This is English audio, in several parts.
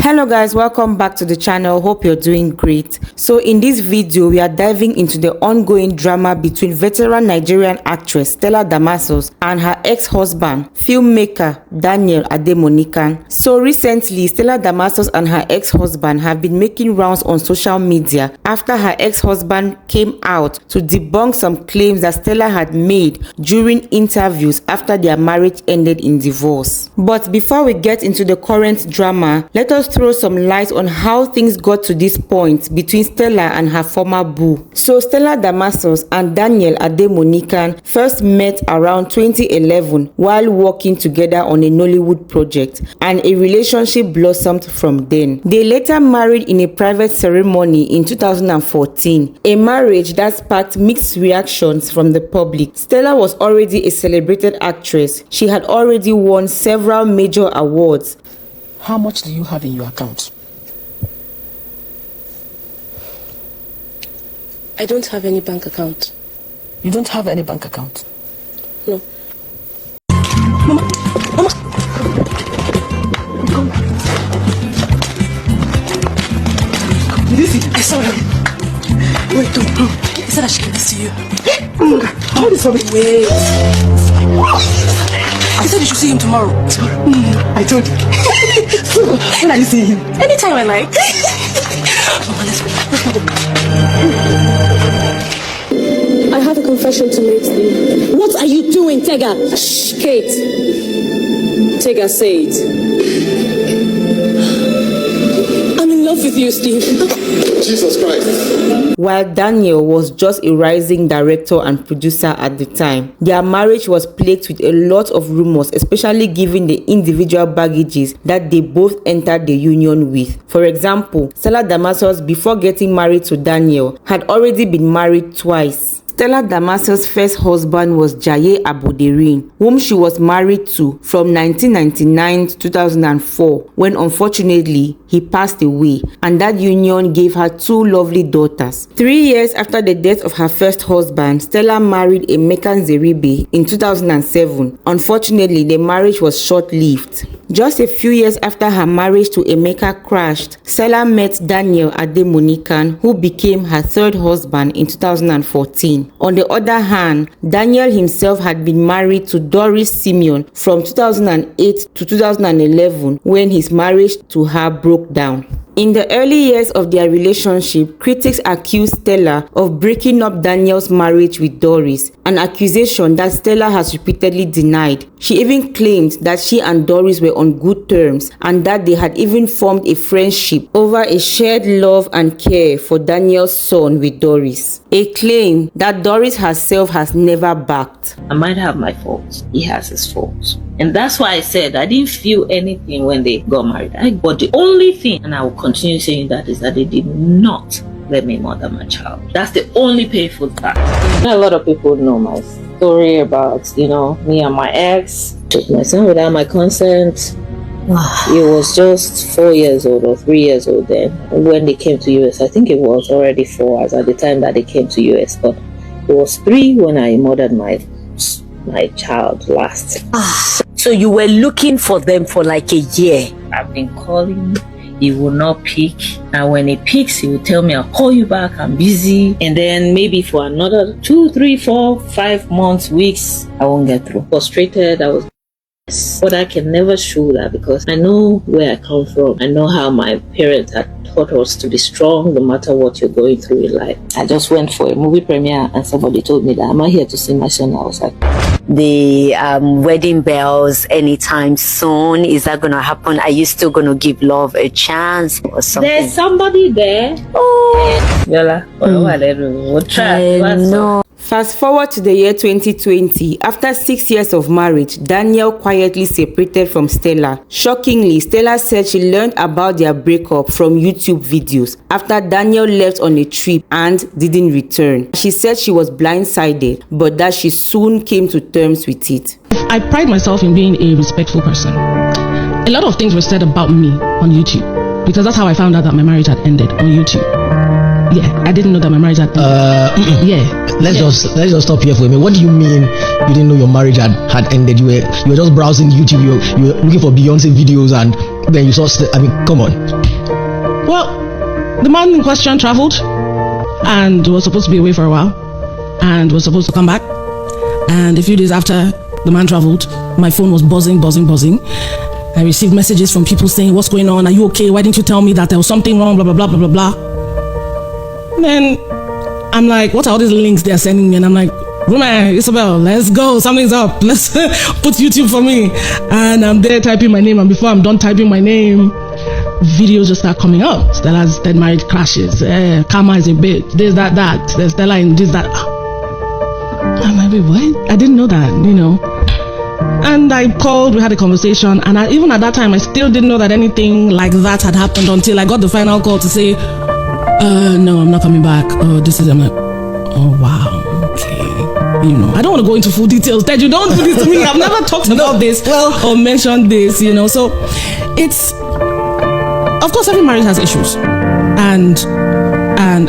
Hello guys, welcome back to the channel. Hope you're doing great. So in this video we are diving into the ongoing drama between veteran Nigerian actress Stella Damasus and her ex-husband, filmmaker Daniel Ademinokan. So recently Stella Damasus and her ex-husband have been making rounds on social media after her ex-husband came out to debunk some claims that Stella had made during interviews after their marriage ended in divorce. But before we get into the current drama, let us throw some light on how things got to this point between Stella and her former boo. So Stella Damasus and Daniel Ademinokan first met around 2011 while working together on a Nollywood project, and a relationship blossomed from then. They later married in a private ceremony in 2014, a marriage that sparked mixed reactions from the public. Stella was already a celebrated actress. She had already won several major awards. How much do you have in your account? I don't have any bank account. You don't have any bank account? No. Mama! Mama! Come. Did you see? I saw her. Wait, don't. He said I should give this to you. How is it? Wait. I said you should see him tomorrow. I told you. When are you seeing him? Anytime I like. Mama, let's go. I have a confession to make, Steve. What are you doing, Tega? Shh, Kate. Tega, say it. I'm in love with you, Steve. Jesus Christ. While Daniel was just a rising director and producer at the time, their marriage was plagued with a lot of rumors, especially given the individual baggages that they both entered the union with. For example, Stella Damasus, before getting married to Daniel, had already been married twice. Stella Damasus' first husband was Jaye Aboderin, whom she was married to from 1999 to 2004, when unfortunately he passed away, and that union gave her two lovely daughters. 3 years after the death of her first husband, Stella married Emeka Nzeribe in 2007. Unfortunately, the marriage was short-lived. Just a few years after her marriage to Emeka crashed, Stella met Daniel Ademinokan, who became her third husband in 2014. On the other hand, Daniel himself had been married to Doris Simeon from 2008 to 2011 when his marriage to her broke down. In the early years of their relationship, critics accused Stella of breaking up Daniel's marriage with Doris, an accusation that Stella has repeatedly denied. She even claimed that she and Doris were on good terms and that they had even formed a friendship over a shared love and care for Daniel's son with Doris, a claim that Doris herself has never backed. I might have my faults. He has his faults. And that's why I said I didn't feel anything when they got married. But the only thing, and I will continue saying that, is that they did not let me mother my child. That's the only painful fact. A lot of people know my story about, me and my ex. Took my son without my consent. He was just 4 years old or 3 years old then when they came to US. I think it was already 4 as at the time that they came to US, but it was 3 when I murdered my child last. So you were looking for them for like a year? I've been calling, he will not pick, and when he picks he will tell me, I'll call you back, I'm busy, and then maybe for another 2, 3, 4, 5 months, weeks, I won't get through. Frustrated, I was. But I can never show that because I know where I come from. I know how my parents had taught us to be strong no matter what you're going through in life. I just went for a movie premiere and somebody told me that I'm not here to see my son. I was like, the wedding bells anytime soon? Is that going to happen? Are you still going to give love a chance or something? There's somebody there. Oh, Yola, we'll try. no. Fast forward to the year 2020. After 6 years of marriage, Daniel quietly separated from Stella. Shockingly, Stella said she learned about their breakup from YouTube videos after Daniel left on a trip and didn't return. She said she was blindsided, but that she soon came to terms with it. I pride myself in being a respectful person. A lot of things were said about me on YouTube because that's how I found out that my marriage had ended, on YouTube. Yeah, I didn't know that my marriage had ended. Yeah. Let's just stop here for a minute. What do you mean you didn't know your marriage had ended? You were just browsing YouTube. You were looking for Beyonce videos and then you saw. I mean, come on. Well, the man in question traveled and was supposed to be away for a while and was supposed to come back. And a few days after the man traveled, my phone was buzzing. I received messages from people saying, what's going on? Are you okay? Why didn't you tell me that there was something wrong? Blah, blah, blah, blah, blah, blah. And then I'm like, what are all these links they're sending me? And I'm like, Woman, Isabel, let's go. Something's up. Let's put YouTube for me. And I'm there typing my name. And before I'm done typing my name, videos just start coming up. Stella's dead marriage crashes. Karma is a bit. This, that. There's Stella in this, that. I'm like, wait, what? I didn't know that, And I called, we had a conversation. And even at that time, I still didn't know that anything like that had happened until I got the final call to say, no, I'm not coming back. This is, I'm like, oh, wow, okay. I don't want to go into full details. That you don't do this to me. I've never talked about this or mentioned this, So it's, of course, every marriage has issues. And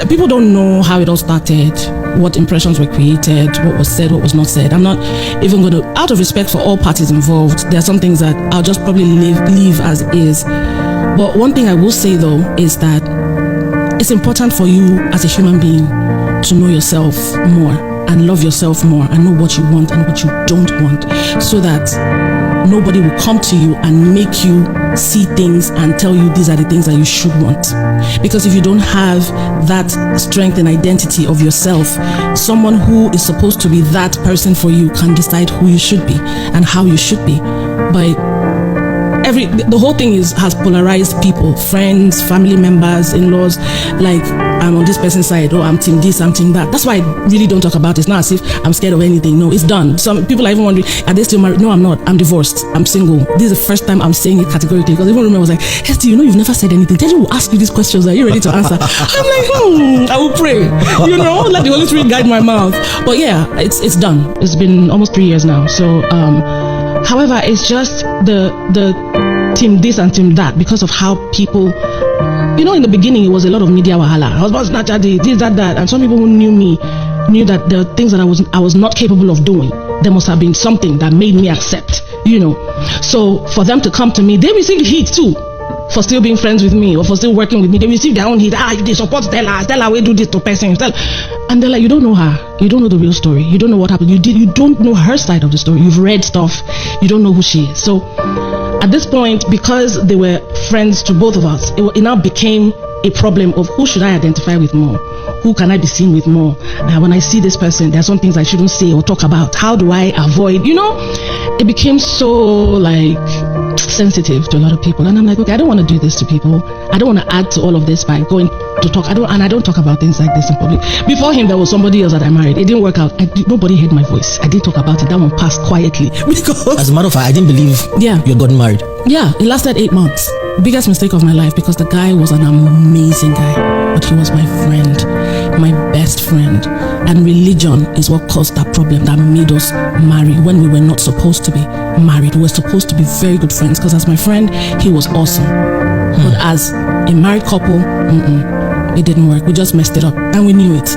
people don't know how it all started, what impressions were created, what was said, what was not said. I'm not even going to, out of respect for all parties involved, there are some things that I'll just probably leave as is. But one thing I will say, though, is that it's important for you as a human being to know yourself more and love yourself more and know what you want and what you don't want, so that nobody will come to you and make you see things and tell you these are the things that you should want. Because if you don't have that strength and identity of yourself, someone who is supposed to be that person for you can decide who you should be and how you should be. But the whole thing has polarized people, friends, family members, in-laws. Like, I'm on this person's side, I'm team this, I'm team that. That's why I really don't talk about it. It's not as if I'm scared of anything. No, it's done. Some people are even wondering, are they still married? No, I'm not. I'm divorced. I'm single. This is the first time I'm saying it categorically, because even Rumi was like, Hester, you've never said anything. Tell you will ask you these questions. Are you ready to answer? I'm like, I will pray. Let the Holy Spirit guide my mouth. But yeah, it's done. It's been almost 3 years now. So, however, it's just the team this and team that, because of how people, in the beginning it was a lot of media wahala. I was about Snapchat, this, that, and some people who knew me knew that there were things that I was not capable of doing. There must have been something that made me accept, So for them to come to me, they received heat too for still being friends with me or for still working with me. They received their own heat. They support Stella will do this to person. And they're like, you don't know her. You don't know the real story. You don't know what happened. You don't know her side of the story. You've read stuff. You don't know who she is. So at this point, because they were friends to both of us, it now became a problem of who should I identify with more? Who can I be seen with more? When I see this person, there are some things I shouldn't say or talk about. How do I avoid? It became so sensitive to a lot of people. And I'm like, okay, I don't want to do this to people. I don't want to add to all of this by going to talk. I don't talk about things like this in public. Before him, there was somebody else that I married. It didn't work out. Nobody heard my voice. I didn't talk about it. That one passed quietly. Because as a matter of fact, I didn't believe you got married. Yeah, it lasted 8 months. Biggest mistake of my life, because the guy was an amazing guy, but he was my friend, my best friend. And religion is what caused that problem that made us marry when we were not supposed to be married. We were supposed to be very good friends, because as my friend, he was awesome. But as a married couple, it didn't work. We just messed it up, and we knew it.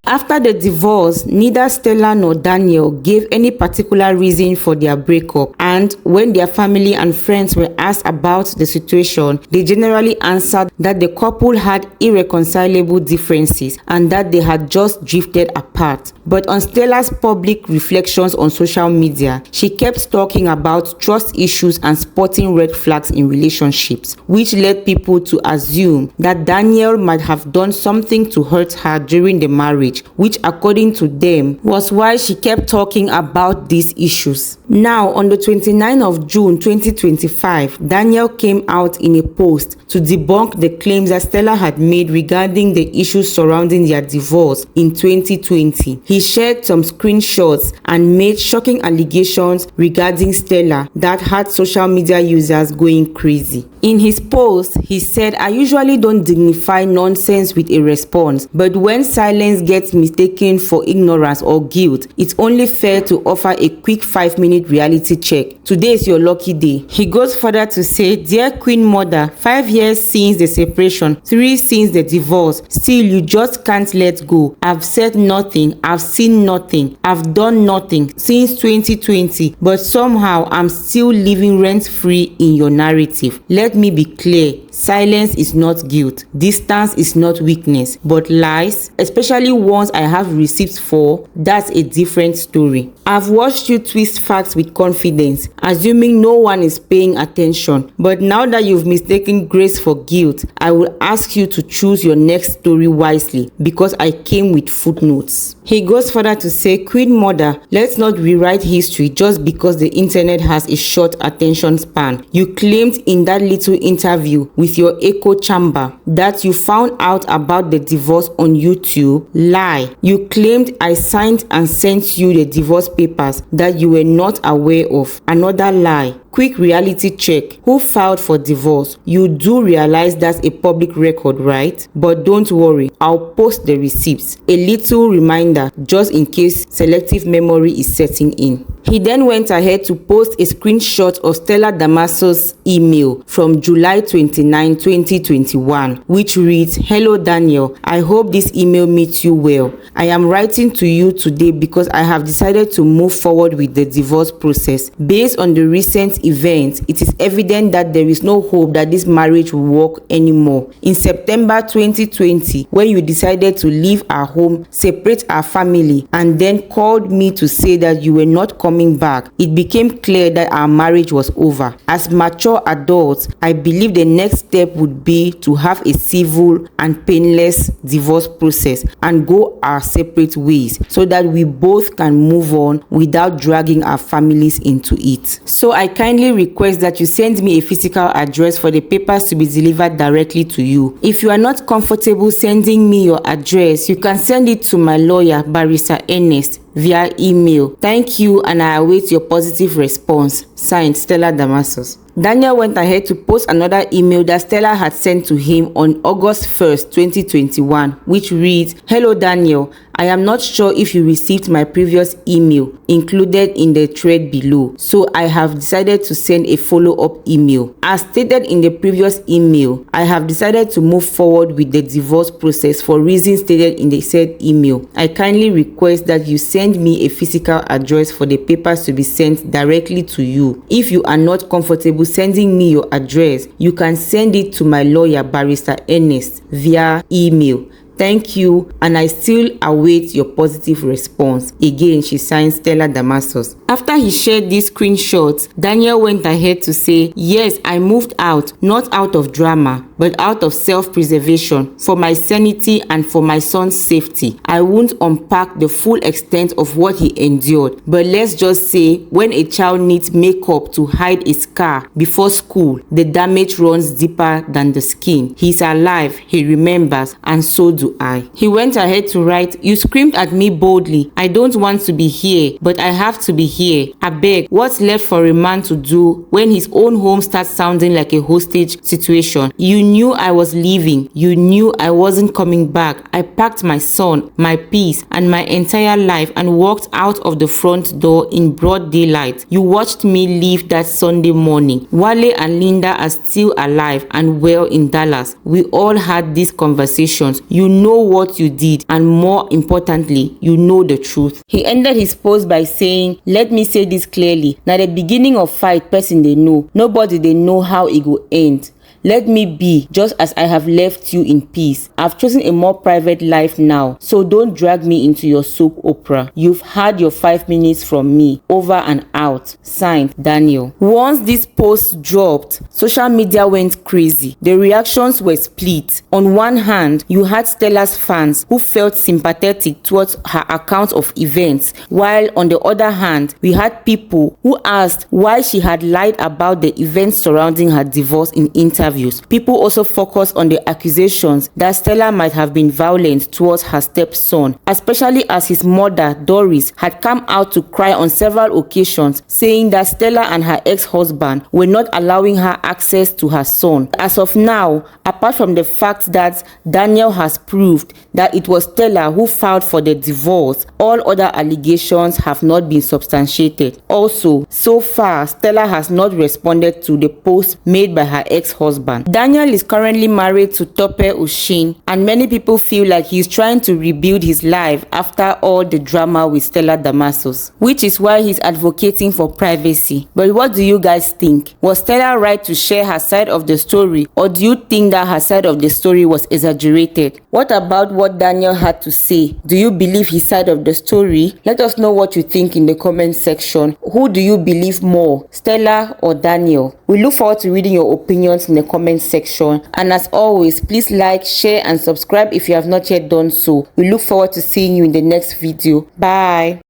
After the divorce, neither Stella nor Daniel gave any particular reason for their breakup, and when their family and friends were asked about the situation, they generally answered that the couple had irreconcilable differences and that they had just drifted apart. But on Stella's public reflections on social media, she kept talking about trust issues and spotting red flags in relationships, which led people to assume that Daniel might have done something to hurt her during the marriage, which according to them was why she kept talking about these issues. Now, on the 29th of June 2025, Daniel came out in a post to debunk the claims that Stella had made regarding the issues surrounding their divorce in 2020. He shared some screenshots and made shocking allegations regarding Stella that had social media users going crazy. In his post, he said, "I usually don't dignify nonsense with a response, but when silence gets mistaken for ignorance or guilt, it's only fair to offer a quick 5-minute reality check. Today is your lucky day." He goes further to say, "Dear Queen Mother, 5 years since the separation, 3 since the divorce, still you just can't let go. I've said nothing, I've seen nothing, I've done nothing since 2020, but somehow I'm still living rent-free in your narrative. Let me be clear, Silence is not guilt. Distance is not weakness. But lies, especially ones I have receipts for, that's a different story. I've watched you twist facts with confidence, assuming no one is paying attention. But now that you've mistaken grace for guilt, I will ask you to choose your next story wisely, because I came with footnotes. He goes further to say, Queen Mother, let's not rewrite history just because the internet has a short attention span. You claimed in that little interview with your echo chamber that you found out about the divorce on YouTube. Lie. You claimed I signed and sent you the divorce papers that you were not aware of. Another lie. Quick reality check. Who filed for divorce? You do realize that's a public record, right? But don't worry, I'll post the receipts. A little reminder just in case selective memory is setting in. He then went ahead to post a screenshot of Stella Damasus' email from July 29, 2021, which reads, Hello Daniel, I hope this email meets you well. I am writing to you today because I have decided to move forward with the divorce process. Based on the recent events, it is evident that there is no hope that this marriage will work anymore. In September 2020, when you decided to leave our home, separate our family, and then called me to say that you were not coming back, it became clear that our marriage was over. As mature adults, I believe the next step would be to have a civil and painless divorce process and go our separate ways so that we both can move on without dragging our families into it. So I kindly request that you send me a physical address for the papers to be delivered directly to you. If you are not comfortable sending me your address, you can send it to my lawyer, Barrister Ernest, via email. Thank you, and I await your positive response. Signed, Stella Damasus. Daniel went ahead to post another email that Stella had sent to him on August 1st, 2021, which reads, Hello Daniel, I am not sure if you received my previous email included in the thread below, so I have decided to send a follow-up email. As stated in the previous email, I have decided to move forward with the divorce process for reasons stated in the said email. I kindly request that you send me a physical address for the papers to be sent directly to you. If you are not comfortable sending me your address, you can send it to my lawyer, Barrister Ernest, via email. Thank you, and I still await your positive response. Again, she signed Stella Damasus. After he shared these screenshots, Daniel went ahead to say, yes, I moved out, not out of drama, but out of self-preservation, for my sanity and for my son's safety. I won't unpack the full extent of what he endured, but let's just say when a child needs makeup to hide a scar before school, the damage runs deeper than the skin. He's alive, he remembers, and so do I. He went ahead to write, you screamed at me boldly. I don't want to be here, but I have to be here. I beg, what's left for a man to do when his own home starts sounding like a hostage situation? You knew I was leaving. You knew I wasn't coming back. I packed my son, my peace, and my entire life and walked out of the front door in broad daylight. You watched me leave that Sunday morning. Wale and Linda are still alive and well in Dallas. We all had these conversations. You know what you did, and more importantly, you know the truth. He ended his post by saying, let me say this clearly. Now the beginning of fight, person they know. Nobody they know how it will end. Let me be, just as I have left you in peace. I've chosen a more private life now, so don't drag me into your soap opera. You've had your 5 minutes from me. Over and out. Signed, Daniel. Once this post dropped, social media went crazy. The reactions were split. On one hand, you had Stella's fans who felt sympathetic towards her account of events, while on the other hand, we had people who asked why she had lied about the events surrounding her divorce in interviews. People also focused on the accusations that Stella might have been violent towards her stepson, especially as his mother, Doris, had come out to cry on several occasions, saying that Stella and her ex-husband were not allowing her access to her son. As of now, apart from the fact that Daniel has proved that it was Stella who filed for the divorce, all other allegations have not been substantiated. Also, so far, Stella has not responded to the post made by her ex-husband. husband. Daniel is currently married to Tope Oshin, and many people feel like he's trying to rebuild his life after all the drama with Stella Damasus, which is why he's advocating for privacy. But what do you guys think? Was Stella right to share her side of the story, or do you think that her side of the story was exaggerated? What about what Daniel had to say? Do you believe his side of the story? Let us know what you think in the comment section. Who do you believe more, Stella or Daniel? We look forward to reading your opinions in the comment section. And as always, please like, share and subscribe if you have not yet done so. We look forward to seeing you in the next video. Bye.